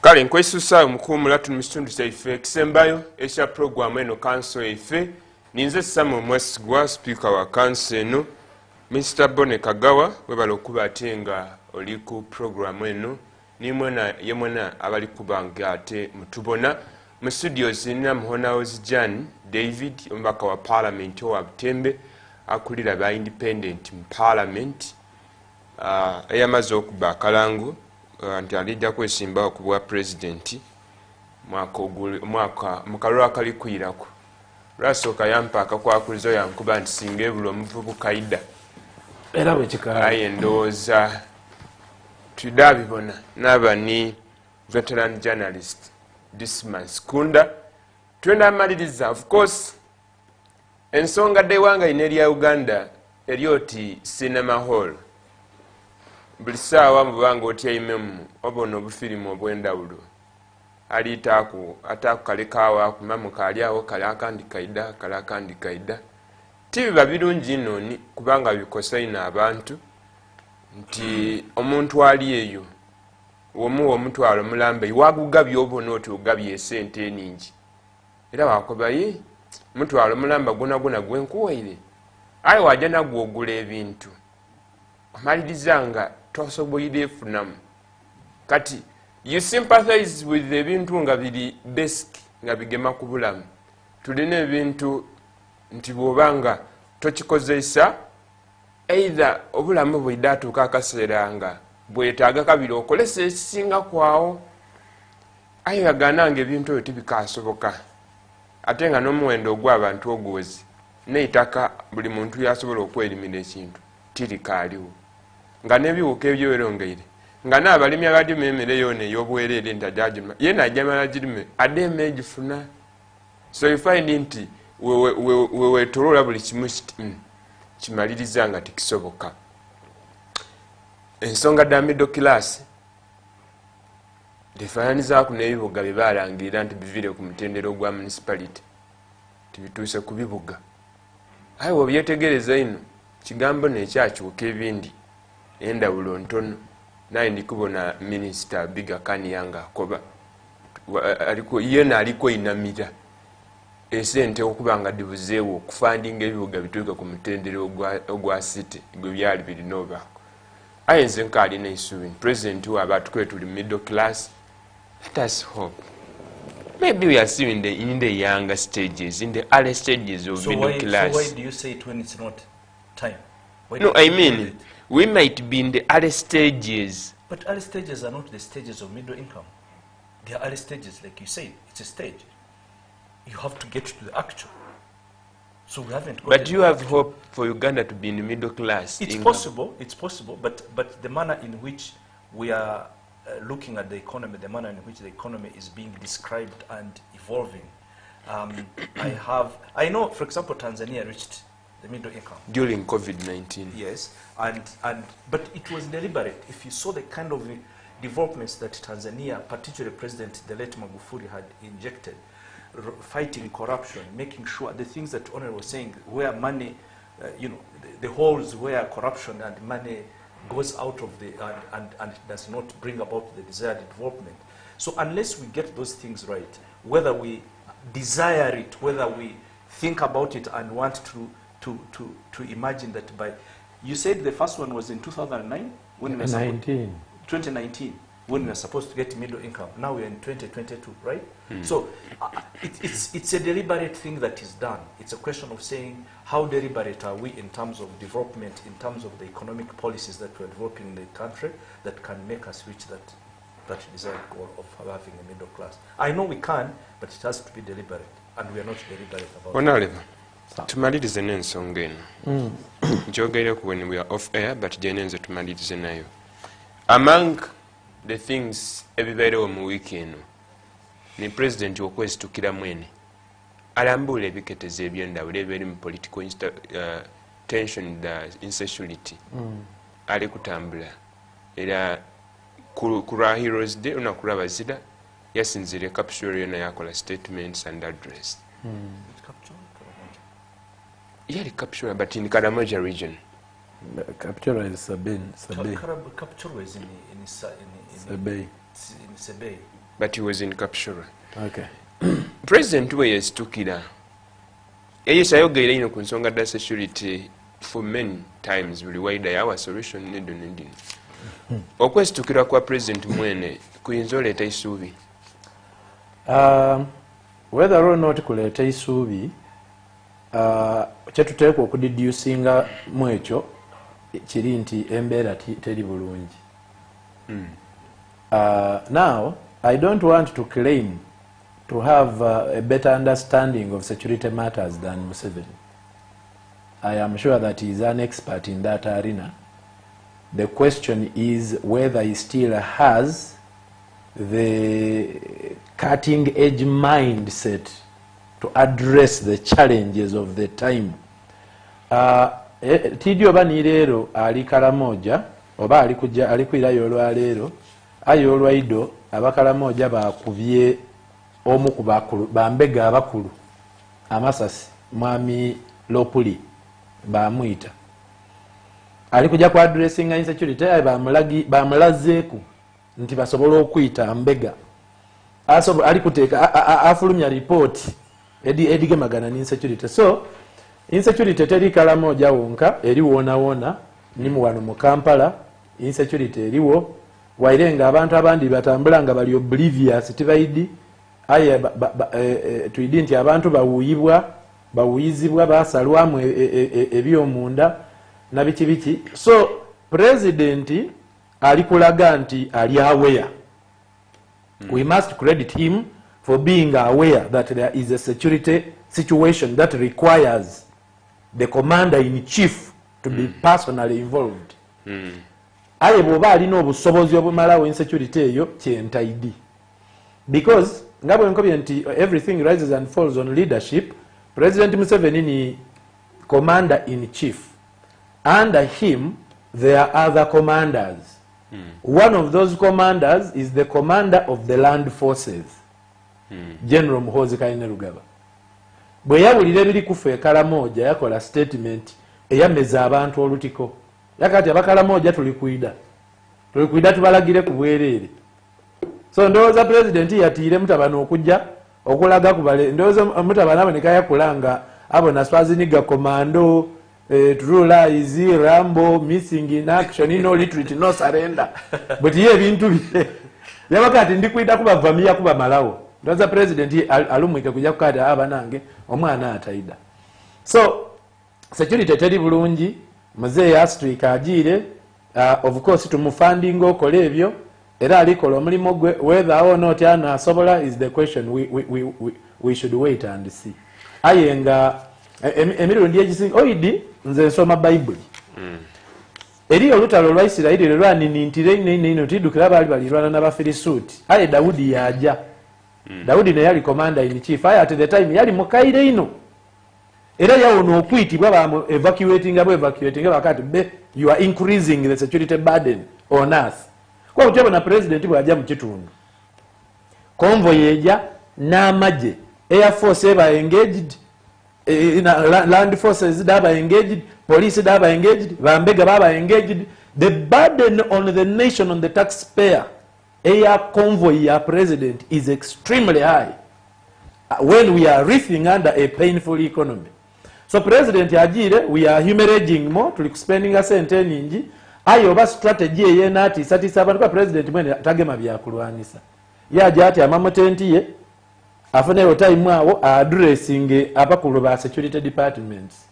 Kale nkwesusa omukuumula tuli mu kitundu kyaife ekisembayo ekya puroguramu eno kanso yaife ninze Samuel Mwesigwa sipiika wa kanso eno Mr. Bone Kagawa webala okuba ate nga oli ku puroguramu eno nimwena yemwena abali kubanga ate mutubona mu studios nina Muhonawozi Jan David omubaka wa Parliament owa Butembe akulira ba independent mu Parliament eyamaze okuba akalango nti alijja kwesimbawo ku bwa pulezidenti mwaka mukalulu akali kwirako lwasooka yampa akakwakulizo yankuba nti singa ebula omuvubuka idda era bwekikala aye ndowooza tudabibona n'abani veteran journalist Dismas Kunda twenda amaliriza of course ensonga ddewanga ine erya Uganda eryoti cinema hall buli ssaawa mubanga otyaimemu obona obufirimu obw'endawulo aliitaku atakukalekaawo akumamu kaaliawo kale akandi kaida kale akandi kaida tibiba birungi noni kubanga bikosaina abantu nti omuntu ali eyo womuwa omutwalo mulambe wagugabye obona oti ogabye esente eningi era wakobaye mutwalo mulamba gona gwenkuwaire aye wajja nagwo ogula ebintu amaliriza nga tosoboyire efunamu kati you sympathize with ebintu nga biri basic nga bigema ku bulamu tulina ebintu nti bwobanga tokikozesa either obulamu bwidatuuka akaseera nga bwetaaga kabiri okolesa ekisinga kwawo aye yagananga ebintu ebyo tibikasoboka ate nga n'omuwendo ogw'abantu ogwozi n'eitaka buli muntu yasobola okwerimira ekintu tirikaaliwo nga n'ebiwuka ebyo werongeire nga n'abalimi abadima emmere yoona ey'obwereere nti ajagima ye najamala girime adeema egifuna so you find nti weweetoloola buli kimu kimaliriza nga tikisoboka ensonga dda middle class tefaananizaaku n'ebibuga bye baalangirira nti bivire ku mutendero gwa municipality tibituuse ku bibuga aye webyetegereza ino kigambo nekyakyuka ebindi endawulo ntono naye ndikubona minisita Ighanga Nga yena aliko inamira esente okuba nga dibuzeewo okufandinga ebibuga bituuka ku mutendero ogwa city gwe byali birina obaako aye nze nkaalina isuubi president waaba atukule tuli middle class. Let us hope maybe we are still in the younger stages, in the early stages of middle class. So why do you say it when it's not time? No, I mean we might be in the early stages. But early stages are not the stages of middle income. They are early stages, like you said. It's a stage. You have to get to the actual. So we haven't got. But you have hope for Uganda to be in the middle class. It's possible. It's possible. But the manner in which we are looking at the economy, the manner in which the economy is being described and evolving, I know, for example, Tanzania reached the middle income during COVID-19. Yes, but it was deliberate. If you saw the kind of developments that Tanzania, particularly President the late Magufuli, had injected, fighting corruption, making sure the things that Honor was saying, where money, the holes where corruption and money goes out of the and does not bring about the desired development. So unless we get those things right, whether we desire it, whether we think about it and want to imagine that by You said the first one was in 2009 when we were 2019 when we were supposed to get middle income. Now we're in 2022, right? So it's a deliberate thing that is done. It's a question of saying how deliberate are we in terms of development, in terms of the economic policies that we're developing in the country that can make us reach that desired goal of having a middle class. I know we can, but it has to be deliberate, and we are not deliberate about it. Tumalirize n'ensonga eno njogereko when we are off air, but jenenze tumalirize nayo. Among the things ebibeerewo mu wiiki eno ni president okwesitukira mwene alambula ebiketezo ebyendawulo ebibeeri mu political tension insecurity ali kutambula era ku lwa Heroes Day olunaku lw'abazira yasinzira capsule yonna yakola statements and address. Yali capsule but in Karamoja region. Capture is Sabay. Capture is in Sabay. But he was in Kapshura. Okay. President we yesitukira eyisayogeera ino ku nsonga da security for many times buli waida yawa solution nedo nendino. Okwesitukira kwa president mwene kuyinza oleeta isuubi? Whether or not kuleeta isuubi kyetuteekwa okudiducinga mu ekyo kiri nti embeera teri bulungi. Now I don't want to claim to have a better understanding of security matters than Museveni. I am sure that he is an expert in that arena. The question is whether he still has the cutting edge mindset to address the challenges of the time. Tidi oba ni leero ali Karamoja oba ali kwirayo olwaleero ayi olwaido abakalamoja bakubye omu ku bakulu bambega abakulu amasasi mwami Lopuli bamuyita ali kujja ku addressing insecurity bamulazeeku nti basobola okuyita mbega ali kuteeka afulumya report edigemagana n'insecurity. So insecurity teri Karamoja wonka eri wona ni mu wano mu Kampala insecurity eriwo wairenga abantu abandi batambula nga bali oblivious tibaidi aye tuidi nti abantu bawuyizibwa basalwamu ebyomunda na biki. So president ali kulaga nti ali aware. We must credit him for being aware that there is a security situation that requires the commander-in-chief to be personally involved. Aye bwoba alina obusobozi obumalawo insecurity eyo kyentaidi. Because ngabo enkobye nti everything rises and falls on leadership. President Museveni ni commander-in-chief. Under him there are other commanders. One of those commanders is the commander of the land forces, General Muhoozi Kainerugaba. Bwe yawulira ebiri kufa Karamoja yakola statement eyameza abantu olutiko. Yakati abakalamoja tulikuida tubalagire ku bwereere. So ndowooza president yatiire mutabano okujja okulaga kubale ndowooza mutabano aboneka yakulanga abona Swaziniga commando True Rambo missing in action no retreat no surrender. But ye ebintu bye yabakati ndikuida kubavamia kuba malawo. Ndowooza president alumwike kujja kukata abanange omwana ataida. So security teri bulungi. Mzee Astrika ajire of course tumufunding okole ebyo era alikola omulimo gwe whether or not anasobola is the question we should wait and see. Ayenga emirundi egisinga oidi nze nsoma Bible. Eri olutalo lwa Isiraeli lwaniniintire ino tidukira balirwana n'Abafirisuuti. Aye Daudi yaja. Daudi ne yali commander in chief. Aye at the time yali mukaire ino. Era yawono okwitibwa ba evacuating bakati you are increasing the security burden on us. Kwa utebo na president bwaja mu kitundu. Convoy eja n'amaje. Air Force eba engaged, land forces daba engaged, police daba engaged, bambega baba engaged. The burden on the nation, on the taxpayer, air convoy ya president is extremely high when we are writhing under a painful economy. So president agire, we are hemorrhaging more, tuli spending a sente ningi, ayo ba strategy ye nati satisa abantu kwa president mwene tagema bya kulwanisa. Yaje ati amamotenti ye afune time awo addressing abakulu ba security departments.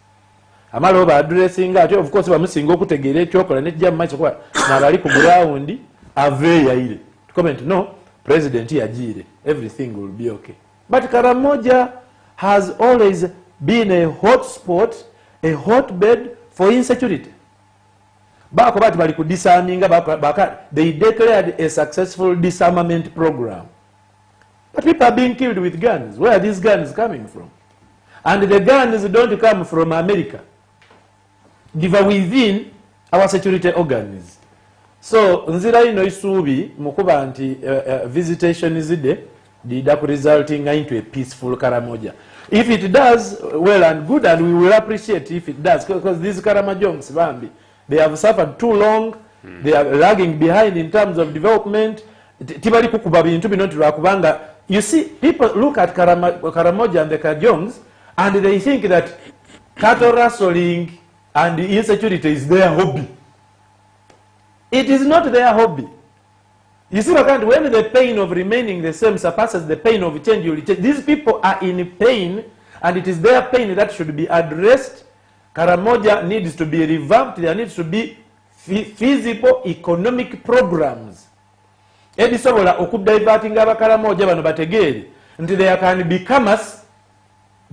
Amalo ba addressing ati of course bamusinga okutegeera ekyokola ne jja mmacho kwa nabali ku ground ave yaire. To comment no, president yagire, everything will be okay. But Karamoja has always been a hotspot, a hotbed for insecurity. Bako bati bali ku disarminga they declared a successful disarmament program. But people are being killed with guns. Where are these guns coming from? And the guns don't come from America. They are within our security organs. So, nzira ino isubi mukuba anti visitation izide did resulting into a peaceful Karamoja. If it does, well and good, and we will appreciate if it does, because these Karamajongs, Bambi, they have suffered too long, they are lagging behind in terms of development. You see, people look at Karamoja and the Kajongs, and they think that cattle rustling and insecurity is their hobby. It is not their hobby. You see, when the pain of remaining the same surpasses the pain of change, you will change. These people are in pain, and it is their pain that should be addressed. Karamoja needs to be revamped. There needs to be feasible economic programs. Edisobola okudiverting abakaramoja bano bategere nti there can be commerce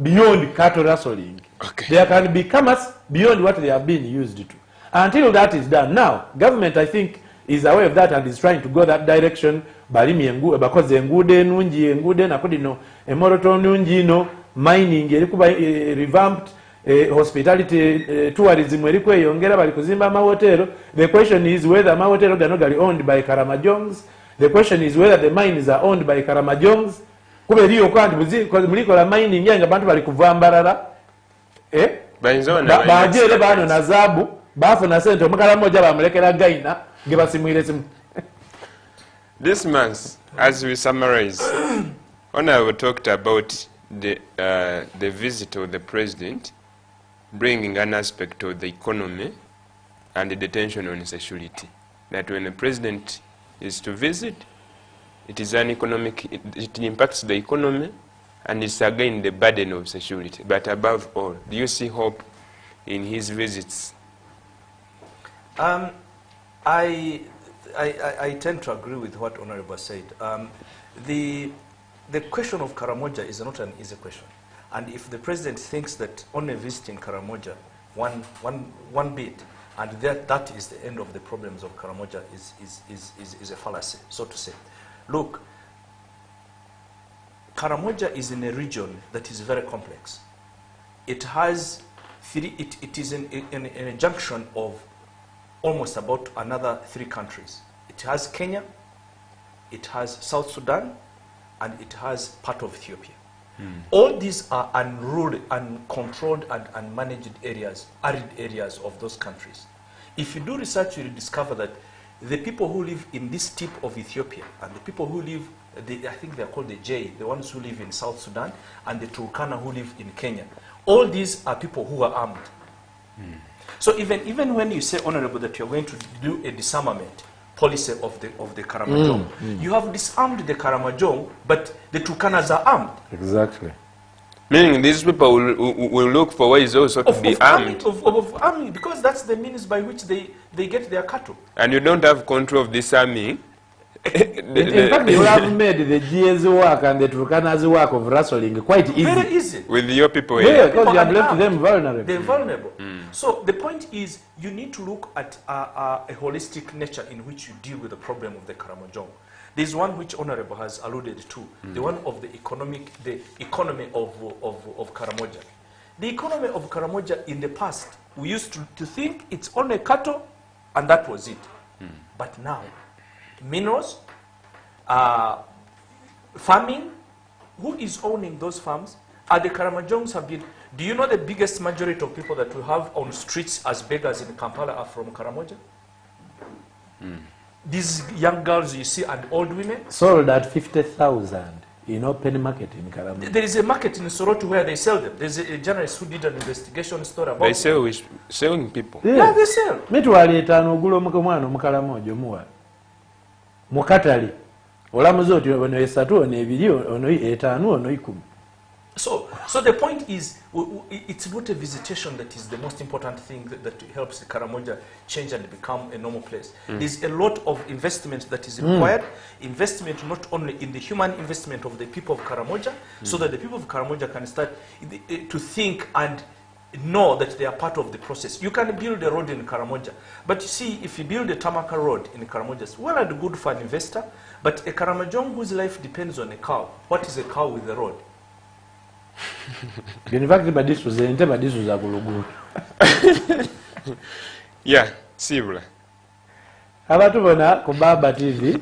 beyond cattle rustling. Okay. There can be commerce beyond what they have been used to. Until that is done, now government, I think, is aware of that and is trying to go that direction. Balimi engu because engude nungi engude nakudi no emoroto nungi no mining erikuba revamped, hospitality tourism eriko eyongera bali kuzimba amahotelo. The question is whether amahotelo gano gali owned by Karamajongs. The question is whether the mines are owned by Karamajongs. Kube liyo kwanti muliko la mining yenga bantu bali kuvambarara bajere bano na zabu bafu na sente omukaramoja bamulekera gaina ngebasimwire simu. This month, as we summarize, Honorable talked about the visit of the president bringing an aspect of the economy and the detention on security. That when the president is to visit, it is an economic, it impacts the economy, and it's again the burden of security. But above all, do you see hope in his visits? I tend to agree with what Honorable said. The question of Karamoja is not an easy question. And if the president thinks that only visiting Karamoja one bit, and that is the end of the problems of Karamoja, is a fallacy, so to say. Look, Karamoja is in a region that is very complex. It has it is in a junction of almost about another 3 countries. It has Kenya, it has South Sudan, and it has part of Ethiopia. All these are unruled, uncontrolled, and unmanaged areas, arid areas of those countries. If you do research, you will discover that the people who live in this tip of Ethiopia and the people who live, I think they're called the J, the ones who live in South Sudan, and the Turkana who live in Kenya, all these are people who are armed. So even when you say, Honorable, that you're going to do a disarmament policy of the Karamajong, you have disarmed the Karamajong, but the Turkanas are armed. Exactly. Meaning these people will look for ways also to be armed. Of arming, because that's the means by which they get their cattle. And you don't have control of this army. In fact, you have made the GS work and the Turkana's work of rustling quite easy. Very easy. With your people here. Yeah, because you have left them vulnerable. They're vulnerable. So the point is, you need to look at a holistic nature in which you deal with the problem of the Karamojong. There's one which Honorable has alluded to, the one of the economy of Karamoja. The economy of Karamoja in the past, we used to think it's only cattle and that was it. But now, minerals, farming, who is owning those farms? Are the Karamajongs have been, do you know the biggest majority of people that we have on streets as beggars in Kampala are from Karamoja? These young girls you see and old women? Sold at 50,000 in open market in Karamoja. There is a market in Soroti where they sell them. There's a journalist who did an investigation story about They sell with selling people. Yeah, they sell. Mitwali 5 ogula omwana mu Karamoja omuwa. Mu katali. Olamuza oti ono 3 ono 2 ono 5 ono 10. So the point is, it's not a visitation that is the most important thing that helps the Karamoja change and become a normal place. There's a lot of investment that is required. Investment not only in the human investment of the people of Karamoja, so that the people of Karamoja can start to think and know that they are part of the process. You can build a road in Karamoja, but you see, if you build a Tamaka road in Karamoja, it's well and good for an investor, but a Karamojong whose life depends on a cow. What is a cow with the road? In fact, badisu zente badisu za gulugu. Yeah, sibula. Abantu bona ku Baba TV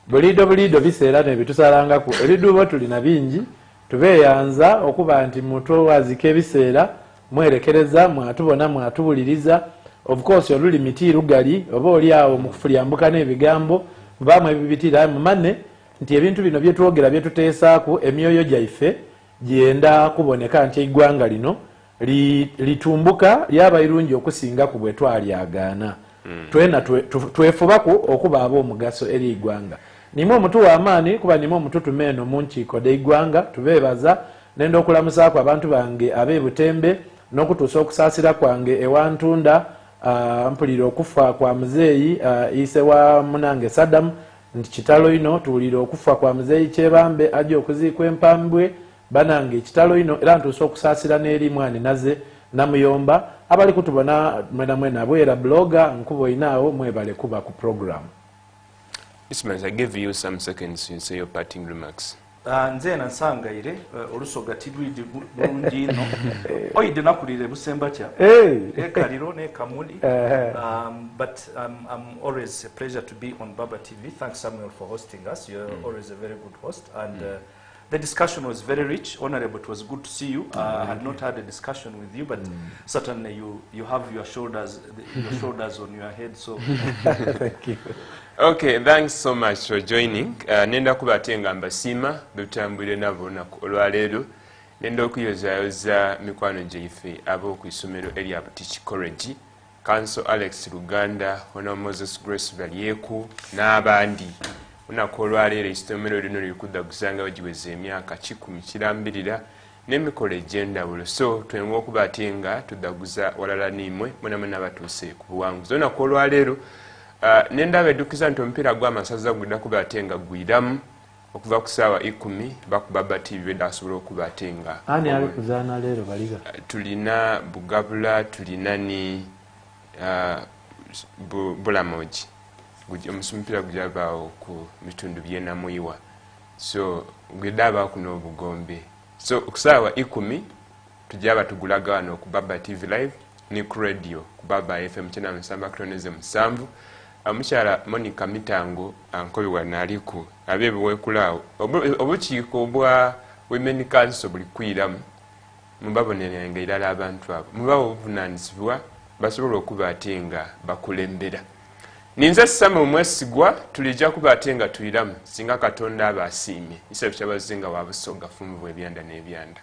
bulido biseera ne bitusalanga ku eridubo tulina bingi tubeyanza okuba nti muto wazike biseera mwerekereza mwatubona mwatubuliriza. Of course oluli miti rugali oba oli awo mu kufulyambuka n'ebigambo bamwe bibitira mu manne nti ebintu bino byetwogera byetuteesaako emyoyo gyaife gyenda kuboneka nti eggwanga lino litumbuka lyaba irungi okusinga ku bwe twalyagaana. Twena twefubaku okuba ab'omugaso eri eggwanga. Nimu omutu w'amaani kuba nimu omututume eno mu nkiiko d'eggwanga tubeebaza nenda okulamusaako abantu bange ab'ebutembe n'okutuusa okusaasira kwange ewantunda mpulira okufa kwa muzeeyi ise wa munange Saddam nti kitalo ino tuwulira okufa kwa muzeeyi Kyebambe ajja okuziikwa empambwe banange kitalo ino era ntuusa okusaasira n'eri mwani naze namuyomba abali kutubona mwena bwera blogger nkubo inaawo mwebale kuba ku program. Ismail, I give you some seconds to say your parting remarks. Nze nansangaire olusoga tidwidi bulungi ino oyide nakulire busemba kya kaliro ne kamuli but I'm always a pleasure to be on Baba TV. Thanks Samuel for hosting us. You're always a very good host, and the discussion was very rich. Honorable, it was good to see you. I had not had a discussion with you, but certainly you have your shoulders on your head. So thank you. Okay, thanks so much for joining. Nenda kubatenga mbasima betambwire nabo olwaleero nenda okuyozayoza mikwano gyaife abo ku isomero erya Butich College, Council Alex Luganda, Hono Moses Grace Balyeku n'abandi. Onako olwaleero isomero lino lirikudda gusanga bagiweze emyaka 10 kirambirira n'emikola egy'enjawulo. So twenga okubatenga tuddaguza walala nimwe mwenamwena batuuse ku buwanguzi. Onako olwaleero nenda bedukiza nti omupiira gw'amasaza gudda kubatenga gwiramu okuva ku ssaawa 10 baku Baba TV bedasobola okubatenga. Ani ali kuzaana leero baliga? Tulina Bugabula, tulina ni Bulamoji. Omupiira gujabaawo ku bitundu by'Enamwiwa. So gwedaba kuno Bugombe. So ku ssaawa 10 tujaba tugulaga wano ku Baba TV live ni ku radio ku Baba FM 97.7. Amukyala Monica Mitango ankolwa naliku abebuwekulaawo obukiiko bwa Women Council buli kwiramu mubabonera irala abantu abo mubawo obuvunaanyizibwa basobola okubatenga bakulembera. Ninza Samuel Mwesigwa tulijja kubatenga tuyiramu singa Katonda aba asiimye isebo kyabazinga wabusoga fumu bw'ebyanda n'ebyanda.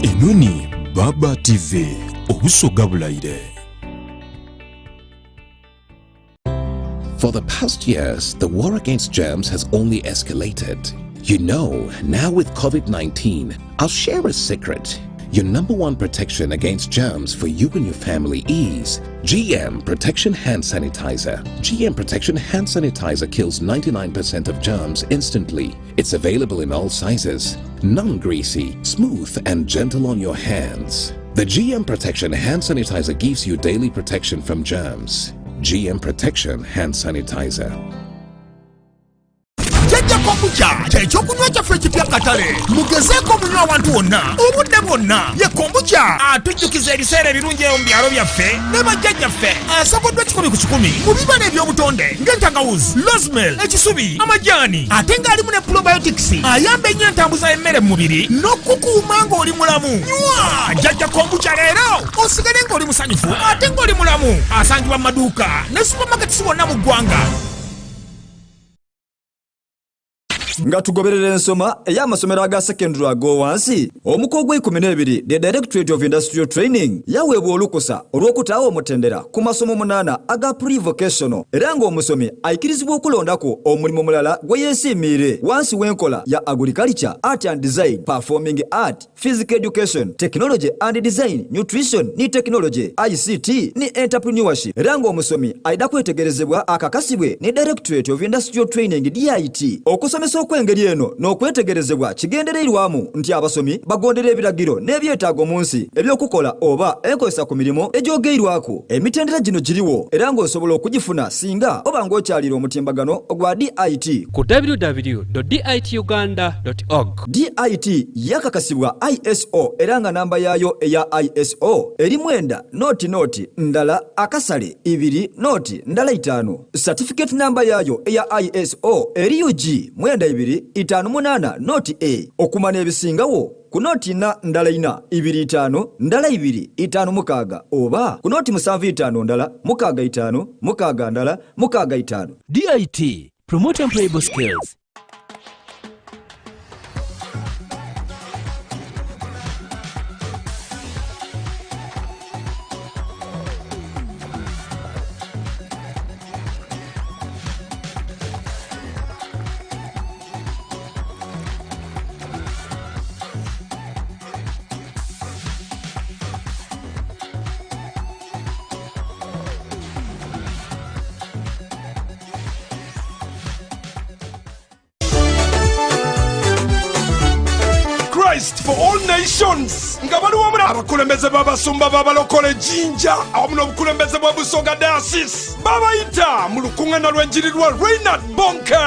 Enoni Baba TV obusoga bulaire. For the past years, the war against germs has only escalated. You know, now with COVID-19, I'll share a secret. Your #1 protection against germs for you and your family is GM Protection Hand Sanitizer. GM Protection Hand Sanitizer kills 99% of germs instantly. It's available in all sizes, non-greasy, smooth and gentle on your hands. The GM Protection Hand Sanitizer gives you daily protection from germs. GM Protection Hand Sanitizer. kombucha kyekyokunywa kyaffe ekipya katale mugezeeko munywa awantu wonna obudde bwonna ye kombucha atujjukiza ebiseera ebirungi eyo mu byalo byaffe ne bajjajjaffe asoboddwa 100 ku 10 mu bibala eby'obutonde ng'entangawuzi losmel ekisubi amajaani ate ng'alimu ne probiotics ayamba ennyo entambuza y'emmere mu mubiri n'okukuuma ng'oli mulamu nywa jjajja kombucha leero osigale ng'oli musanyufu ate ng'oli mulamu asangibwa mu maduuka ne supermarkets wonna mu ggwanga. nga tugoberera ensoma ey'amasomero aga secondary ago wansi omuko gw'12 the Directorate of Industrial Training yaweebwa olukusa olw'okutaawa omutendera ku masomo 8 aga pre-vocational era ng'omusomi ayikirizibwa okulondako omulimu mulala gwe yeesiimiire wansi w'enkola ya agriculture, art and design, performing art, physical education, technology and design, nutrition ni technology, ICT ni entrepreneurship era ng'omusomi ayida kwetegerezebwa akakasibwe ne Directorate of Industrial Training DIT okusomesa okw'engeri eno n'okwetegerezebwa kigendereirwamu nti abasomi bagondera ebiragiro n'ebyetaago mu nsi eby'okukola oba enkozesa ku mirimu egyogeirwako. Emitendera gino giriwo era ng'osobola okugifuna singa oba ng'okyalira omutimbagano ogwa DIT ku www.dituganda.org. DIT yakakasibwa ISO era nga namba yaayo eya ISO eri 9 ndala akasale 2 5. Certificate namba yaayo eya ISO eri UG 258 A. Okumanya ebisingawo ku noti na ndala 4 25 ndala 2 56 oba ku noti 75 ndala 65 6 ndala 65. DIT, promote employable skills. For all nations nga baliwo mu abakulembeze b'abasumba b'abalokole Jinja awamu n'obukulembeze bwa Busoga Diocese babayita mu lukuŋŋaana lw'enjiri lwa Reinhard Bonke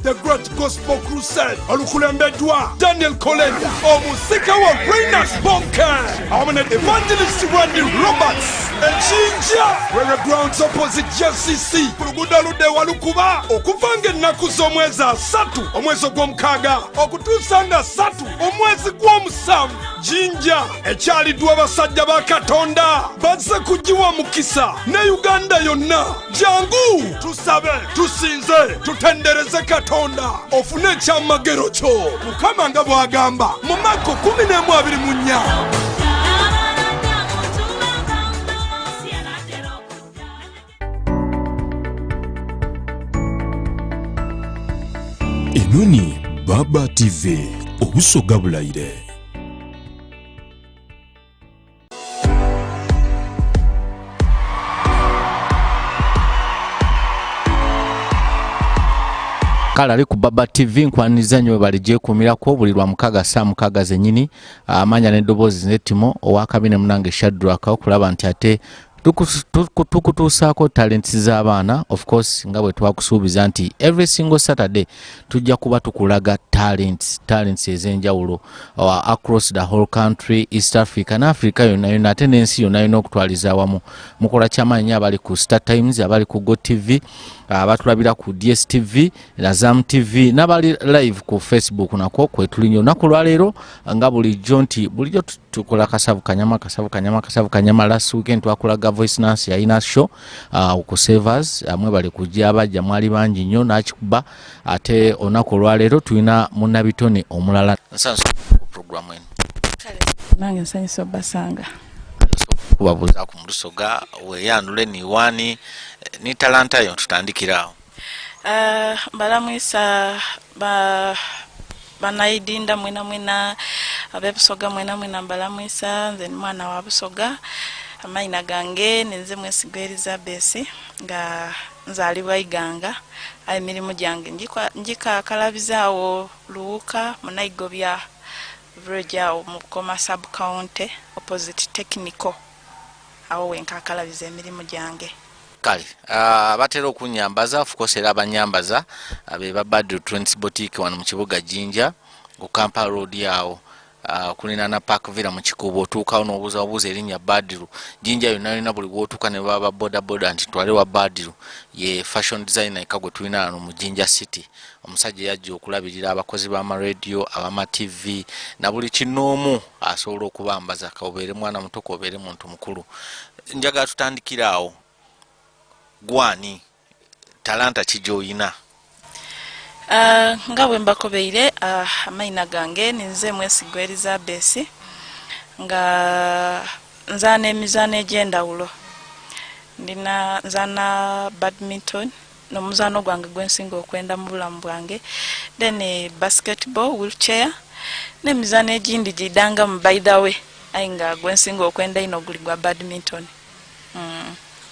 the Great Gospel Crusade olukulembeddwa Daniel Kolenda omusika wa Reinhard Bonke awamu ne Evangelist Randy Roberts Jinja were grounds opposite JCC ku luguudo oludda ewalukuba okuva ng'ennaku z'omwezi 3 omwezi ogw'omukaaga okutuusa nga 3 omwezi gw'omusanvu. Jinja ekyaliddwa abasajja ba Katonda bazze kugiwa mukisa ne Uganda yonna. Jangu tusabe tusinze tutendereze Katonda ofune ekyamagero kyo Mukama nga bw'agamba mu Marko 14:24. Enoni Baba TV obusoga bulayire. Kala ali ku Baba TV nkwaniza nnyo bali gyekuumirako buli lwa mukaga saa mukaga zennyini amanya n'eddoboozi n'ettimo owakabine munange Shadrack okulaba nti ate tukutuusaako talents z'abaana. Of course nga bwe twakusuubiza nti every single Saturday tujja kuba tukulaga talents ez'enjawulo across the whole country, East Africa na Africa yonna ate n'ensi yonna yonna okutwaliza awamu. Mukola kyamaanyi abali ku Star Times, abali ku Go TV, abatulabira ku DSTV na Zam TV n'abali live ku Facebook nako kwetulinyo olunaku lwaleero nga bulijjo nti bulijjo tukola kasavu kanyama last weekend twakulaga Voice Nancy yalina show ku Savers amwe bali kujja abajja mwali bangi nnyo n'akikuba ate olunaku lwaleero tulina munnabitone omulala nsanso program eno nange nsanyusa Basanga kubabuuza ku Mulusoga weeyandule niwani ni talanta yo tutandikirawo. Balamwisa banaidinda mwena abebusoga mwena balamwisa nze mwana wa Busoga amayina gange nenze Mwesigwa Elizabeth nga nzalibwa Ighanga emirimu gyange njikakalabizaawo Luwuka Munaigobya village awo mu Koma sub county opposite technical awo wenkakalabiza emirimu gyange. kale batera okunyambaza of course era abanyambaza be ba Badru Twins Boutique wano mu kibuga Jinja ku Kampala Road yawo kulinana Park Villa mu Kikubo otuukawo n'obuuza erinnya Badru Jinja yonna buli bw'otuuka ne baba boda nti twale wa Badru ye fashion designer ekagwe tulina wano mu Jinja City omusajja yajja okulabirira abakozi b'amaradio abama TV na buli kinoomu asobola okubambaza kaobeere mwana muto kobeere muntu mukulu njagala tutandikiraawo gwani talanta kijoyina nga bwe mbakobeire amayina gange ninze Mwesigwa Elizabeth nga nzaana emizaano egy'endawulo ndina nzaana badminton n'omuzaano gwange gwensinga okwenda mu bulamu bwange then basketball wheelchair n'emizaano egindi gidanga mu by the way aye nga gwensinga okwenda ino guli gwa badminton